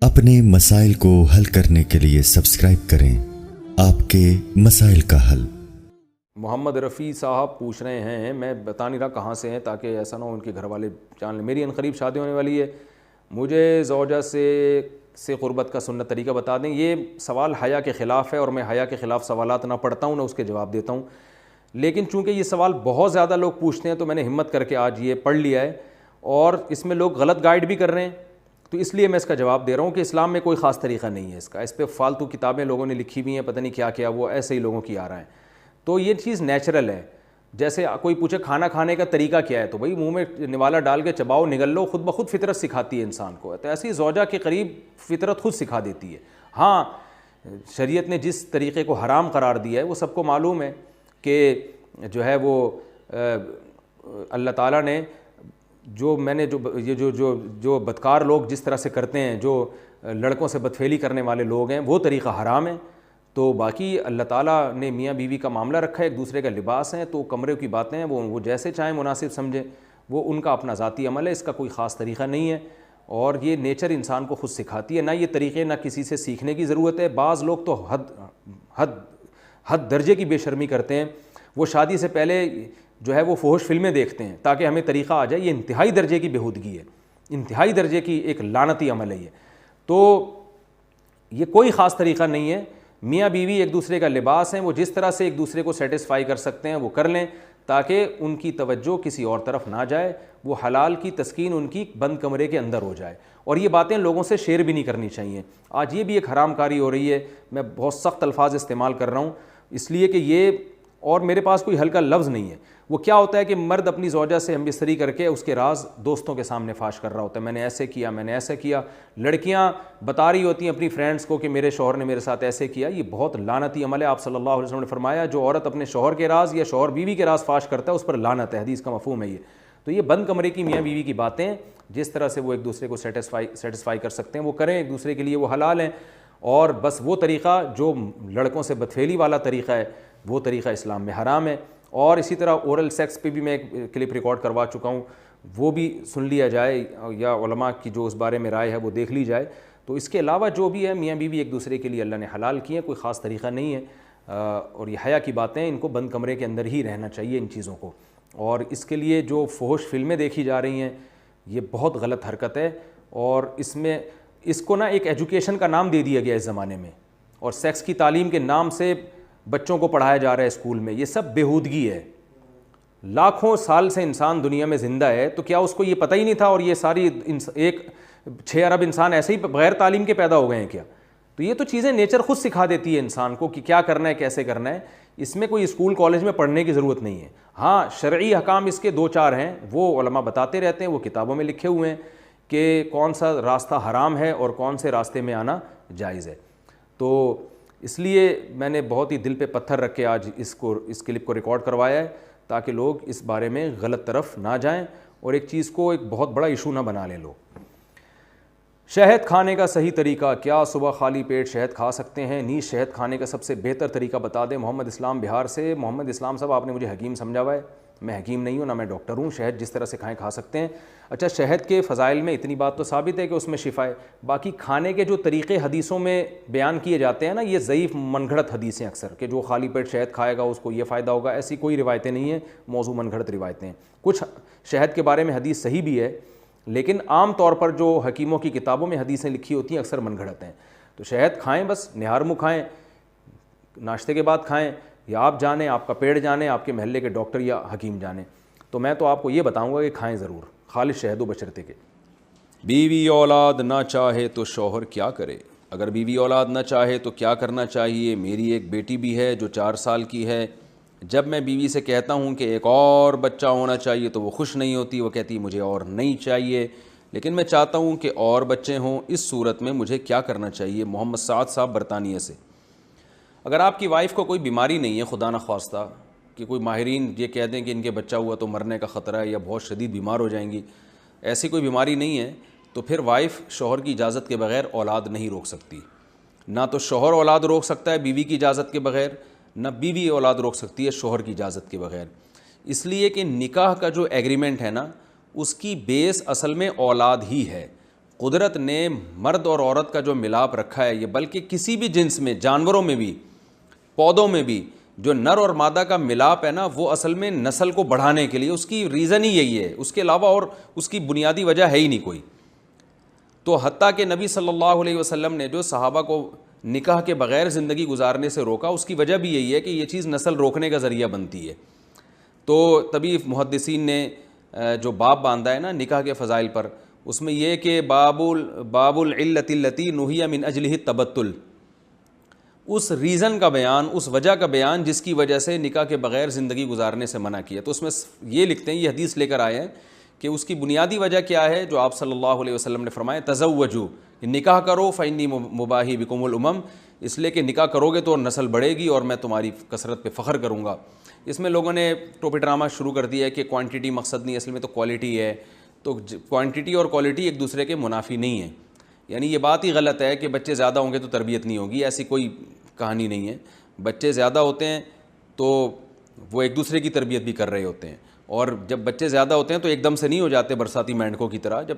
اپنے مسائل کو حل کرنے کے لیے سبسکرائب کریں آپ کے مسائل کا حل۔ محمد رفیع صاحب پوچھ رہے ہیں، میں بتا نہیں رہا کہاں سے ہیں تاکہ ایسا نہ ہو ان کے گھر والے جان لیں۔ میری عنقریب شادی ہونے والی ہے، مجھے زوجہ سے قربت کا سنت طریقہ بتا دیں۔ یہ سوال حیا کے خلاف ہے اور میں حیا کے خلاف سوالات نہ پڑھتا ہوں نہ اس کے جواب دیتا ہوں، لیکن چونکہ یہ سوال بہت زیادہ لوگ پوچھتے ہیں تو میں نے ہمت کر کے آج یہ پڑھ لیا ہے، اور اس میں لوگ غلط گائیڈ بھی کر رہے ہیں، تو اس لیے میں اس کا جواب دے رہا ہوں کہ اسلام میں کوئی خاص طریقہ نہیں ہے اس کا۔ اس پہ فالتو کتابیں لوگوں نے لکھی ہوئی ہیں، پتہ نہیں کیا کیا، وہ ایسے ہی لوگوں کی آ رہا ہے۔ تو یہ چیز نیچرل ہے۔ جیسے کوئی پوچھے کھانا کھانے کا طریقہ کیا ہے، تو بھائی منہ میں نوالا ڈال کے چباؤ، نگل لو، خود بخود فطرت سکھاتی ہے انسان کو۔ تو ایسی زوجہ کے قریب فطرت خود سکھا دیتی ہے۔ ہاں، شریعت نے جس طریقے کو حرام قرار دیا ہے وہ سب کو معلوم ہے کہ جو ہے وہ اللہ تعالیٰ نے جو بدکار لوگ جس طرح سے کرتے ہیں، جو لڑکوں سے بدفعلی کرنے والے لوگ ہیں، وہ طریقہ حرام ہے۔ تو باقی اللہ تعالیٰ نے میاں بیوی کا معاملہ رکھا ہے، ایک دوسرے کا لباس ہے، تو کمرے کی باتیں ہیں وہ جیسے چاہیں مناسب سمجھیں، وہ ان کا اپنا ذاتی عمل ہے، اس کا کوئی خاص طریقہ نہیں ہے، اور یہ نیچر انسان کو خود سکھاتی ہے۔ نہ یہ طریقے نہ کسی سے سیکھنے کی ضرورت ہے۔ بعض لوگ تو حد درجے کی بے شرمی کرتے ہیں، وہ شادی سے پہلے جو ہے وہ فحش فلمیں دیکھتے ہیں تاکہ ہمیں طریقہ آ جائے۔ یہ انتہائی درجے کی بےہودگی ہے، انتہائی درجے کی ایک لعنتی عمل ہے یہ۔ تو یہ کوئی خاص طریقہ نہیں ہے۔ میاں بیوی ایک دوسرے کا لباس ہیں، وہ جس طرح سے ایک دوسرے کو سیٹسفائی کر سکتے ہیں وہ کر لیں، تاکہ ان کی توجہ کسی اور طرف نہ جائے، وہ حلال کی تسکین ان کی بند کمرے کے اندر ہو جائے۔ اور یہ باتیں لوگوں سے شیئر بھی نہیں کرنی چاہیے۔ آج یہ بھی ایک حرام کاری ہو رہی ہے، میں بہت سخت الفاظ استعمال کر رہا ہوں اس لیے کہ یہ، اور میرے پاس کوئی ہلکا لفظ نہیں ہے۔ وہ کیا ہوتا ہے کہ مرد اپنی زوجہ سے ہم بستری کر کے اس کے راز دوستوں کے سامنے فاش کر رہا ہوتا ہے، میں نے ایسے کیا، میں نے ایسے کیا۔ لڑکیاں بتا رہی ہوتی ہیں اپنی فرینڈس کو کہ میرے شوہر نے میرے ساتھ ایسے کیا۔ یہ بہت لعنتی عمل ہے۔ آپ صلی اللہ علیہ وسلم نے فرمایا جو عورت اپنے شوہر کے راز یا شوہر بیوی کے راز فاش کرتا ہے اس پر لعنت ہے، حدیث کا مفہوم ہے یہ۔ تو یہ بند کمرے کی میاں بیوی کی باتیں، جس طرح سے وہ ایک دوسرے کو سیٹسفائی کر سکتے ہیں وہ کریں، ایک دوسرے کے لیے وہ حلال ہیں، اور بس وہ طریقہ جو لڑکوں سے بدفعلی والا طریقہ ہے وہ طریقہ اسلام میں حرام ہے۔ اور اسی طرح اورل سیکس پہ بھی میں ایک کلپ ریکارڈ کروا چکا ہوں، وہ بھی سن لیا جائے، یا علماء کی جو اس بارے میں رائے ہے وہ دیکھ لی جائے۔ تو اس کے علاوہ جو بھی ہے میاں بیوی ایک دوسرے کے لیے اللہ نے حلال کیے ہیں، کوئی خاص طریقہ نہیں ہے، اور یہ حیا کی باتیں ان کو بند کمرے کے اندر ہی رہنا چاہیے ان چیزوں کو۔ اور اس کے لیے جو فحش فلمیں دیکھی جا رہی ہیں یہ بہت غلط حرکت ہے، اور اس کو نا ایک ایجوکیشن کا نام دے دیا گیا اس زمانے میں، اور سیکس کی تعلیم کے نام سے بچوں کو پڑھایا جا رہا ہے اسکول میں۔ یہ سب بےہودگی ہے۔ لاکھوں سال سے انسان دنیا میں زندہ ہے، تو کیا اس کو یہ پتہ ہی نہیں تھا، اور یہ ساری ایک 6 ارب انسان ایسے ہی بغیر تعلیم کے پیدا ہو گئے ہیں کیا؟ تو یہ تو چیزیں نیچر خود سکھا دیتی ہے انسان کو کہ کیا کرنا ہے، کیسے کرنا ہے۔ اس میں کوئی اسکول کالج میں پڑھنے کی ضرورت نہیں ہے۔ ہاں، شرعی احکام اس کے 2-4 ہیں، وہ علماء بتاتے رہتے ہیں، وہ کتابوں میں لکھے ہوئے ہیں کہ کون سا راستہ حرام ہے اور کون سے راستے میں آنا جائز ہے۔ تو اس لیے میں نے بہت ہی دل پہ پتھر رکھ کے آج اس کلپ کو ریکارڈ کروایا ہے، تاکہ لوگ اس بارے میں غلط طرف نہ جائیں اور ایک چیز کو ایک بہت بڑا ایشو نہ بنا لیں لوگ۔ شہد کھانے کا صحیح طریقہ کیا؟ صبح خالی پیٹ شہد کھا سکتے ہیں؟ نیز شہد کھانے کا سب سے بہتر طریقہ بتا دیں۔ محمد اسلام بہار سے۔ محمد اسلام صاحب، آپ نے مجھے حکیم سمجھا ہوا ہے، میں حکیم نہیں ہوں، نہ میں ڈاکٹر ہوں۔ شہد جس طرح سے کھائیں کھا سکتے ہیں۔ اچھا، شہد کے فضائل میں اتنی بات تو ثابت ہے کہ اس میں شفا ہے، باقی کھانے کے جو طریقے حدیثوں میں بیان کیے جاتے ہیں نا، یہ ضعیف من گھڑت حدیثیں اکثر، کہ جو خالی پیٹ شہد کھائے گا اس کو یہ فائدہ ہوگا، ایسی کوئی روایتیں نہیں ہیں، موضوع من گھڑت روایتیں ہیں۔ کچھ شہد کے بارے میں حدیث صحیح بھی ہے، لیکن عام طور پر جو حکیموں کی کتابوں میں حدیثیں لکھی ہوتی ہیں اکثر من گھڑت ہیں۔ تو شہد کھائیں، بس نہار منہ کھائیں، ناشتے کے بعد کھائیں، یا آپ جانیں، آپ کا پیڑ جانیں، آپ کے محلے کے ڈاکٹر یا حکیم جانیں۔ تو میں تو آپ کو یہ بتاؤں گا کہ کھائیں ضرور، خالص شہد و بشرطے کے۔ بیوی اولاد نہ چاہے تو شوہر کیا کرے؟ اگر بیوی اولاد نہ چاہے تو کیا کرنا چاہیے؟ میری ایک بیٹی بھی ہے جو 4 سال کی ہے، جب میں بیوی سے کہتا ہوں کہ ایک اور بچہ ہونا چاہیے تو وہ خوش نہیں ہوتی، وہ کہتی مجھے اور نہیں چاہیے، لیکن میں چاہتا ہوں کہ اور بچے ہوں، اس صورت میں مجھے کیا کرنا چاہیے؟ محمد سعد صاحب برطانیہ سے۔ اگر آپ کی وائف کو کوئی بیماری نہیں ہے خدا نخواستہ، کہ کوئی ماہرین یہ کہہ دیں کہ ان کے بچہ ہوا تو مرنے کا خطرہ ہے یا بہت شدید بیمار ہو جائیں گی، ایسی کوئی بیماری نہیں ہے، تو پھر وائف شوہر کی اجازت کے بغیر اولاد نہیں روک سکتی۔ نہ تو شوہر اولاد روک سکتا ہے بیوی کی اجازت کے بغیر، نہ بیوی اولاد روک سکتی ہے شوہر کی اجازت کے بغیر، اس لیے کہ نکاح کا جو ایگریمنٹ ہے نا، اس کی بیس اصل میں اولاد ہی ہے۔ قدرت نے مرد اور عورت کا جو ملاپ رکھا ہے، یہ بلکہ کسی بھی جنس میں، جانوروں میں بھی، پودوں میں بھی، جو نر اور مادہ کا ملاپ ہے نا، وہ اصل میں نسل کو بڑھانے کے لیے، اس کی ریزن ہی یہی ہے، اس کے علاوہ اور اس کی بنیادی وجہ ہے ہی نہیں کوئی۔ تو حتیٰ کہ نبی صلی اللہ علیہ وسلم نے جو صحابہ کو نکاح کے بغیر زندگی گزارنے سے روکا، اس کی وجہ بھی یہی ہے کہ یہ چیز نسل روکنے کا ذریعہ بنتی ہے۔ تو تبھی محدثین نے جو باب باندھا ہے نا نکاح کے فضائل پر، اس میں یہ کہ باب العلت التی نہی من اجلہ التبتل، اس ریزن کا بیان، اس وجہ کا بیان جس کی وجہ سے نکاح کے بغیر زندگی گزارنے سے منع کیا۔ تو اس میں یہ لکھتے ہیں، یہ حدیث لے کر آئے ہیں کہ اس کی بنیادی وجہ کیا ہے، جو آپ صلی اللہ علیہ وسلم نے فرمایا تزوجوا، نکاح کرو فإنی مباہی بکم الامم، اس لیے کہ نکاح کرو گے تو نسل بڑھے گی اور میں تمہاری کثرت پہ فخر کروں گا۔ اس میں لوگوں نے ٹوپی ڈرامہ شروع کر دیا ہے کہ کوانٹٹی مقصد نہیں، اصل میں تو کوالٹی ہے۔ تو کوانٹٹی اور کوالٹی ایک دوسرے کے منافی نہیں ہیں، یعنی یہ بات ہی غلط ہے کہ بچے زیادہ ہوں گے تو تربیت نہیں ہوگی، ایسی کوئی کہانی نہیں ہے۔ بچے زیادہ ہوتے ہیں تو وہ ایک دوسرے کی تربیت بھی کر رہے ہوتے ہیں، اور جب بچے زیادہ ہوتے ہیں تو ایک دم سے نہیں ہو جاتے برساتی مینڈکوں کی طرح۔ جب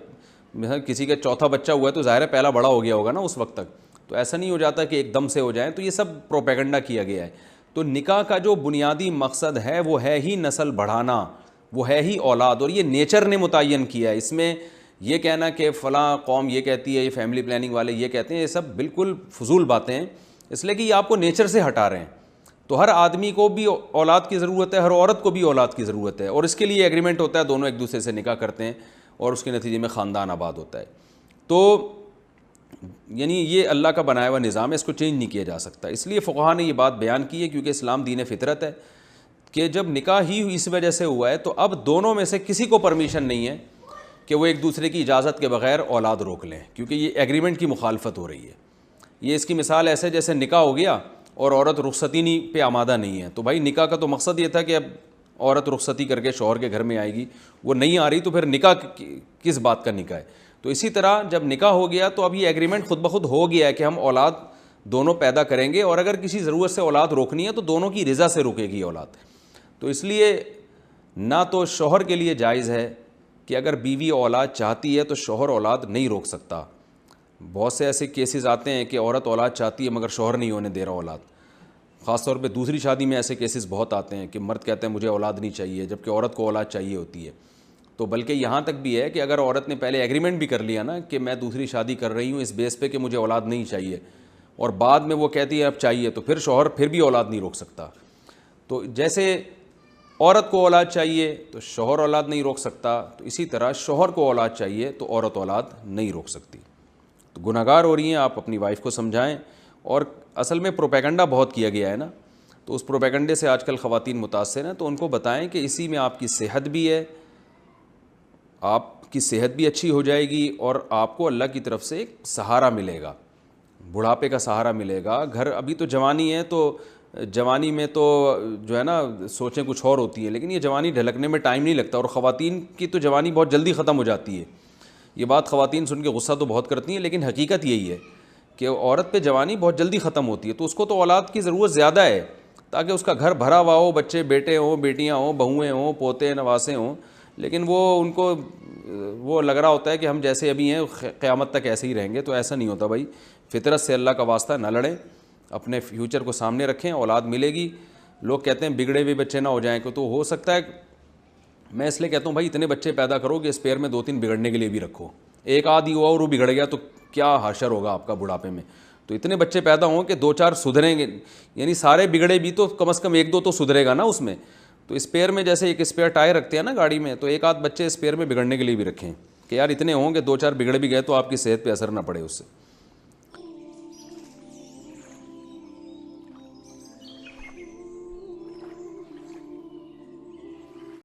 مثلا کسی کا چوتھا بچہ ہوا ہے تو ظاہر ہے پہلا بڑا ہو گیا ہوگا نا اس وقت تک، تو ایسا نہیں ہو جاتا کہ ایک دم سے ہو جائیں۔ تو یہ سب پروپیگنڈا کیا گیا ہے۔ تو نکاح کا جو بنیادی مقصد ہے وہ ہے ہی نسل بڑھانا، وہ ہے ہی اولاد، اور یہ نیچر نے متعین کیا ہے۔ اس میں یہ کہنا کہ فلاں قوم یہ کہتی ہے، یہ فیملی پلاننگ والے یہ کہتے ہیں، یہ سب بالکل فضول باتیں ہیں، اس لیے کہ یہ آپ کو نیچر سے ہٹا رہے ہیں۔ تو ہر آدمی کو بھی اولاد کی ضرورت ہے، ہر عورت کو بھی اولاد کی ضرورت ہے، اور اس کے لیے ایگریمنٹ ہوتا ہے، دونوں ایک دوسرے سے نکاح کرتے ہیں اور اس کے نتیجے میں خاندان آباد ہوتا ہے۔ تو یعنی یہ اللہ کا بنایا ہوا نظام ہے، اس کو چینج نہیں کیا جا سکتا۔ اس لیے فقہا نے یہ بات بیان کی ہے، کیونکہ اسلام دین فطرت ہے، کہ جب نکاح ہی اس وجہ سے ہوا ہے تو اب دونوں میں سے کسی کو پرمیشن نہیں ہے کہ وہ ایک دوسرے کی اجازت کے بغیر اولاد روک لیں، کیونکہ یہ ایگریمنٹ کی مخالفت ہو رہی ہے۔ یہ اس کی مثال ایسے جیسے نکاح ہو گیا اور عورت رخصتی نہیں پہ آمادہ نہیں ہے، تو بھائی نکاح کا تو مقصد یہ تھا کہ اب عورت رخصتی کر کے شوہر کے گھر میں آئے گی، وہ نہیں آ رہی تو پھر نکاح کس بات کا نکاح ہے؟ تو اسی طرح جب نکاح ہو گیا تو اب یہ ایگریمنٹ خود بخود ہو گیا ہے کہ ہم اولاد دونوں پیدا کریں گے، اور اگر کسی ضرورت سے اولاد روکنی ہے تو دونوں کی رضا سے رکے گی اولاد۔ تو اس لیے نہ تو شوہر کے لیے جائز ہے کہ اگر بیوی اولاد چاہتی ہے تو شوہر اولاد نہیں روک سکتا۔ بہت سے ایسے کیسز آتے ہیں کہ عورت اولاد چاہتی ہے مگر شوہر نہیں ہونے دے رہا اولاد، خاص طور پہ دوسری شادی میں ایسے کیسز بہت آتے ہیں کہ مرد کہتے ہیں مجھے اولاد نہیں چاہیے، جبکہ عورت کو اولاد چاہیے ہوتی ہے۔ تو بلکہ یہاں تک بھی ہے کہ اگر عورت نے پہلے ایگریمنٹ بھی کر لیا نا کہ میں دوسری شادی کر رہی ہوں اس بیس پہ کہ مجھے اولاد نہیں چاہیے، اور بعد میں وہ کہتی ہے اب چاہیے، تو پھر شوہر پھر بھی اولاد نہیں روک سکتا۔ تو جیسے عورت کو اولاد چاہیے تو شوہر اولاد نہیں روک سکتا، تو اسی طرح شوہر کو اولاد چاہیے تو عورت اولاد نہیں روک سکتی۔ تو گناہگار ہو رہی ہیں، آپ اپنی وائف کو سمجھائیں۔ اور اصل میں پروپیگنڈا بہت کیا گیا ہے نا، تو اس پروپیگنڈے سے آج کل خواتین متاثر ہیں، تو ان کو بتائیں کہ اسی میں آپ کی صحت بھی ہے، آپ کی صحت بھی اچھی ہو جائے گی، اور آپ کو اللہ کی طرف سے ایک سہارا ملے گا، بڑھاپے کا سہارا ملے گا۔ گھر ابھی تو جوانی ہے، تو جوانی میں تو جو ہے نا سوچیں کچھ اور ہوتی ہیں، لیکن یہ جوانی ڈھلکنے میں ٹائم نہیں لگتا، اور خواتین کی تو جوانی بہت جلدی ختم ہو جاتی ہے۔ یہ بات خواتین سن کے غصہ تو بہت کرتی ہیں، لیکن حقیقت یہی ہے کہ عورت پہ جوانی بہت جلدی ختم ہوتی ہے، تو اس کو تو اولاد کی ضرورت زیادہ ہے تاکہ اس کا گھر بھرا ہوا ہو، بچے بیٹے ہوں، بیٹیاں ہوں، بہویں ہوں، پوتے نواسے ہوں، لیکن وہ ان کو وہ لگ رہا ہوتا ہے کہ ہم جیسے ابھی ہیں قیامت تک ایسے ہی رہیں گے، تو ایسا نہیں ہوتا بھائی۔ فطرت سے اللہ کا واسطہ نہ لڑیں، اپنے فیوچر کو سامنے رکھیں، اولاد ملے گی۔ لوگ کہتے ہیں بگڑے ہوئے بچے نہ ہو جائیں، تو ہو سکتا ہے، میں اس لیے کہتا ہوں بھائی اتنے بچے پیدا کرو کہ اسپیئر میں 2-3 بگڑنے کے لیے بھی رکھو۔ ایک آدھی ہوا اور وہ بگڑ گیا تو کیا حشر ہوگا آپ کا بڑھاپے میں۔ تو اتنے بچے پیدا ہوں کہ 2-4 سدھریں گے، یعنی سارے بگڑے بھی تو کم از کم 1-2 تو سدھرے گا نا اس میں۔ تو اسپیئر میں جیسے ایک اسپیئر ٹائر رکھتے ہیں نا گاڑی میں، تو ایک آدھ بچے اسپیئر میں بگڑنے کے لیے بھی رکھیں کہ یار اتنے ہوں کہ 2-4 بگڑ بھی گئے تو آپ کی صحت پہ اثر نہ پڑے اس سے۔